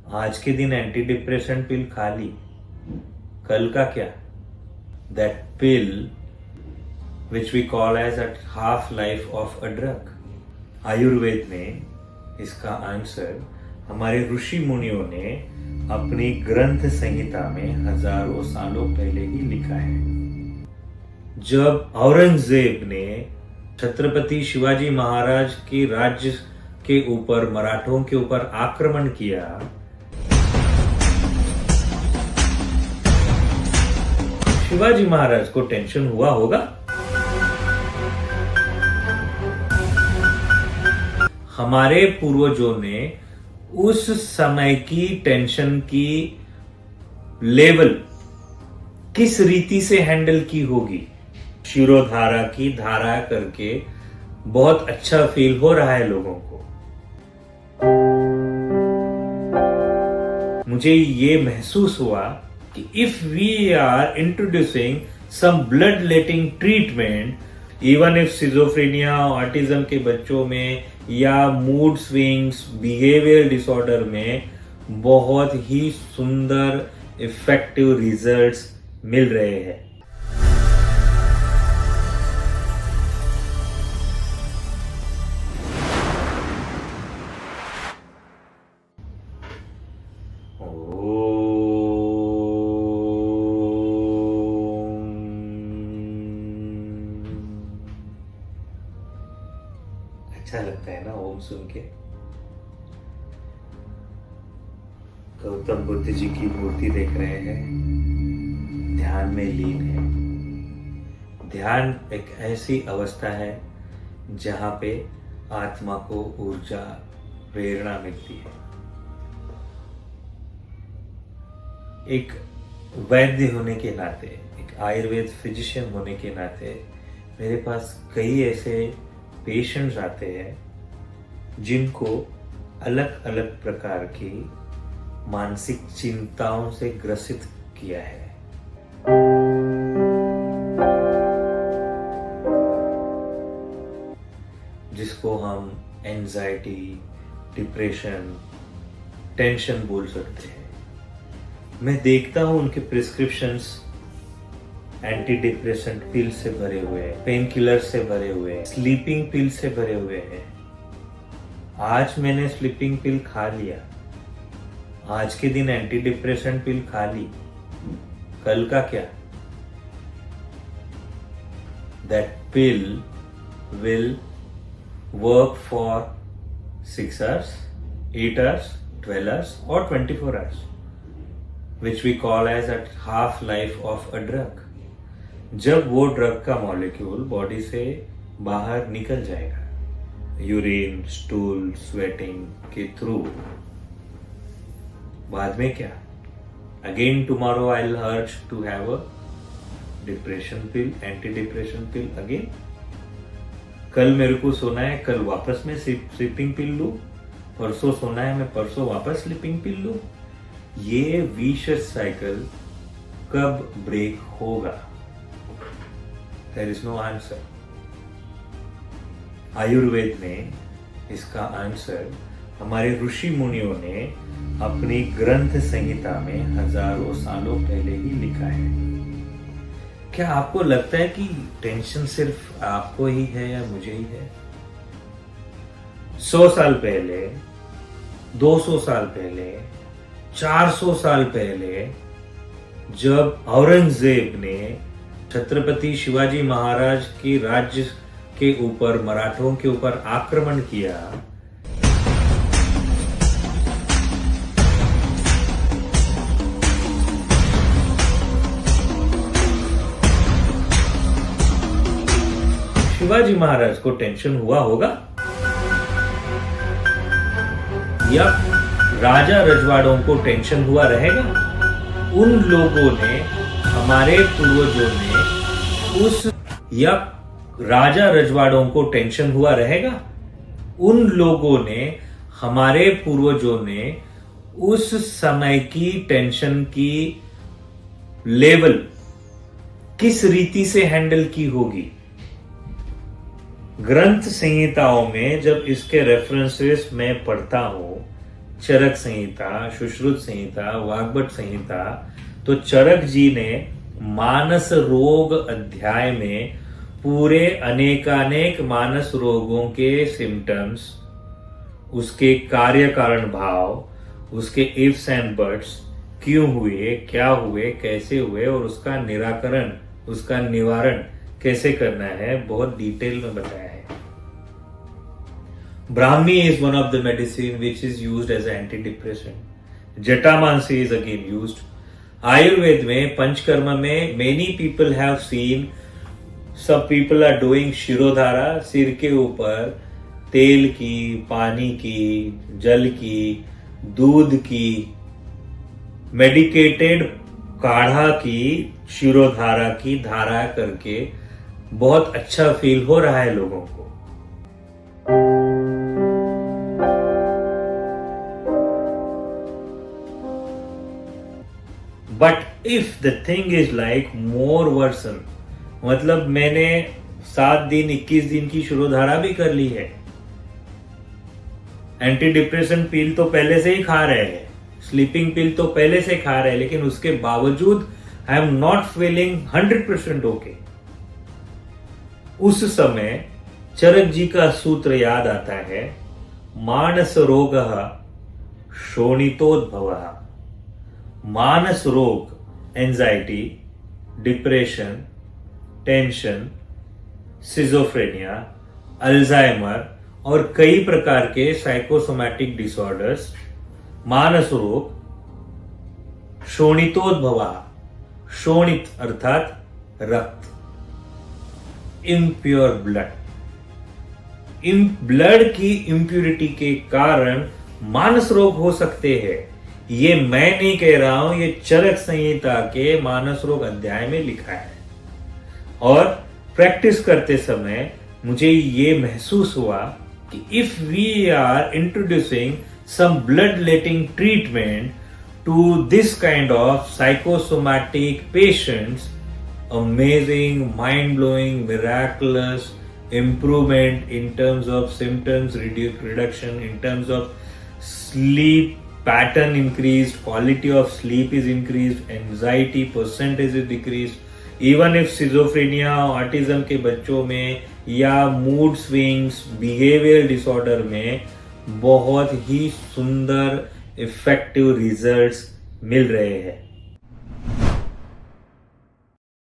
आज के दिन एंटी डिप्रेसेंट पिल खा ली, कल का क्या? That pill which we call as a half life of a drug. Ayurveda में इसका आंसर हमारे ऋषि मुनियों ने अपनी ग्रंथ संहिता में हजारों सालों पहले ही लिखा है। जब औरंगजेब ने छत्रपति शिवाजी महाराज के राज्य के ऊपर, मराठों के ऊपर आक्रमण किया, शिवाजी महाराज को टेंशन हुआ होगा। हमारे पूर्वजों ने उस समय की टेंशन की लेवल किस रीति से हैंडल की होगी। शिरोधारा की धारा करके बहुत अच्छा फील हो रहा है लोगों को। मुझे ये महसूस हुआ कि if we are introducing some blood letting treatment, even if schizophrenia, autism के बच्चों में या मूड स्विंग्स, बिहेवियर डिसऑर्डर में बहुत ही सुंदर इफेक्टिव रिजल्ट्स मिल रहे हैं। अच्छा लगता है ना ओम सुन के। गौतम बुद्ध जी की मूर्ति देख रहे हैं, ध्यान में लीन है। ध्यान एक ऐसी अवस्था है जहां पे आत्मा को ऊर्जा, प्रेरणा मिलती है। एक वैद्य होने के नाते, एक आयुर्वेद फिजिशियन होने के नाते मेरे पास कई ऐसे पेशेंट्स आते हैं जिनको अलग अलग प्रकार की मानसिक चिंताओं से ग्रसित किया है। जिसको हम एंजाइटी, डिप्रेशन, टेंशन बोल सकते हैं। मैं देखता हूं उनके प्रिस्क्रिप्शंस एंटी डिप्रेसेंट पिल से भरे हुए हैं, पेन किलर से भरे हुए हैं, स्लीपिंग पिल से भरे हुए हैं। आज मैंने स्लीपिंग पिल खा लिया, आज के दिन एंटी डिप्रेसेंट पिल खा ली, कल का क्या? That pill will work for 6 hours, 8 hours, 12 hours or 24 hours, which we call as a half life of a drug। जब वो ड्रग का मॉलिक्यूल बॉडी से बाहर निकल जाएगा, यूरिन, स्टूल, स्वेटिंग के थ्रू, बाद में क्या? Again tomorrow I will urge to have a depression pill, anti depression pill again. कल मेरे को सोना है, कल वापस मैं स्लीपिंग पिल लूं, परसों सोना है, मैं परसों वापस स्लीपिंग पिल लूं। ये विशियस साइकिल कब ब्रेक होगा? There is no answer। Ayurveda में इसका आंसर हमारे ऋषि मुनियों ने अपनी ग्रंथ संहिता में हजारों सालों पहले ही लिखा है। क्या आपको लगता है कि टेंशन सिर्फ आपको ही है या मुझे ही है? 100 साल पहले, 200 साल पहले, 400 साल पहले जब औरंगजेब ने छत्रपति शिवाजी महाराज के राज्य के ऊपर, मराठों के ऊपर आक्रमण किया, शिवाजी महाराज को टेंशन हुआ होगा। या राजा रजवाड़ों को टेंशन हुआ रहेगा। उन लोगों ने, हमारे पूर्वजों ने उस, या राजा रजवाड़ों को टेंशन हुआ रहेगा। उन लोगों ने, हमारे पूर्वजों ने उस समय की टेंशन की लेवल किस रीति से हैंडल की होगी। ग्रंथ संहिताओं में जब इसके रेफरेंसेस मैं पढ़ता हूं चरक संहिता, सुश्रुत संहिता, वाग्भट संहिता, तो चरक जी ने मानस रोग अध्याय में पूरे अनेकानेक मानस रोगों के सिम्टम्स, उसके कार्य कारण भाव, उसके इफ्स एंड बट्स, क्यों हुए, क्या हुए, कैसे हुए और उसका निराकरण, उसका निवारण कैसे करना है, बहुत डिटेल में बताया है। Brahmi is one of the medicine which is used as an antidepressant. Jatamansi is again used. Ayurved में पंचकर्म में many people have seen, some people are doing shirodhara, सिर के ऊपर तेल की, पानी की, जल की, दूध की, मेडिकेटेड काढ़ा की, शिरोधारा की धारा करके बहुत अच्छा फील हो रहा है लोगों को। But if the thing is like more version, मतलब मैंने 7 दिन 21 दिन की शिरोधारा भी कर ली है, एंटी डिप्रेशन पिल तो पहले से ही खा रहे हैं, स्लीपिंग पिल तो पहले से खा रहे हैं, लेकिन उसके बावजूद I am not feeling 100% okay. उस समय चरक जी का सूत्र याद आता है, मानस रोग शोणितोद्भव। मानस रोग, anxiety, depression, tension, schizophrenia, Alzheimer और कई प्रकार के साइकोसोमैटिक डिसऑर्डर्स, मानस रोग शोणितोद्भव, शोणित अर्थात रक्त, इम्प्योर ब्लड, ब्लड की इम्प्यूरिटी के कारण मानस रोग हो सकते हैं। ये मैं नहीं कह रहा हूं, ये चरक संहिता के मानस रोग अध्याय में लिखा है। और प्रैक्टिस करते समय मुझे ये महसूस हुआ कि if we are introducing some blood letting treatment to this kind of psychosomatic patients, amazing, mind-blowing, miraculous improvement in terms of symptoms reduction, in terms of sleep pattern increased, quality of sleep is increased, anxiety percentage is decreased, even if schizophrenia, autism के बच्चों में या mood swings, behavior disorder में बहुत ही सुंदर effective results मिल रहे हैं।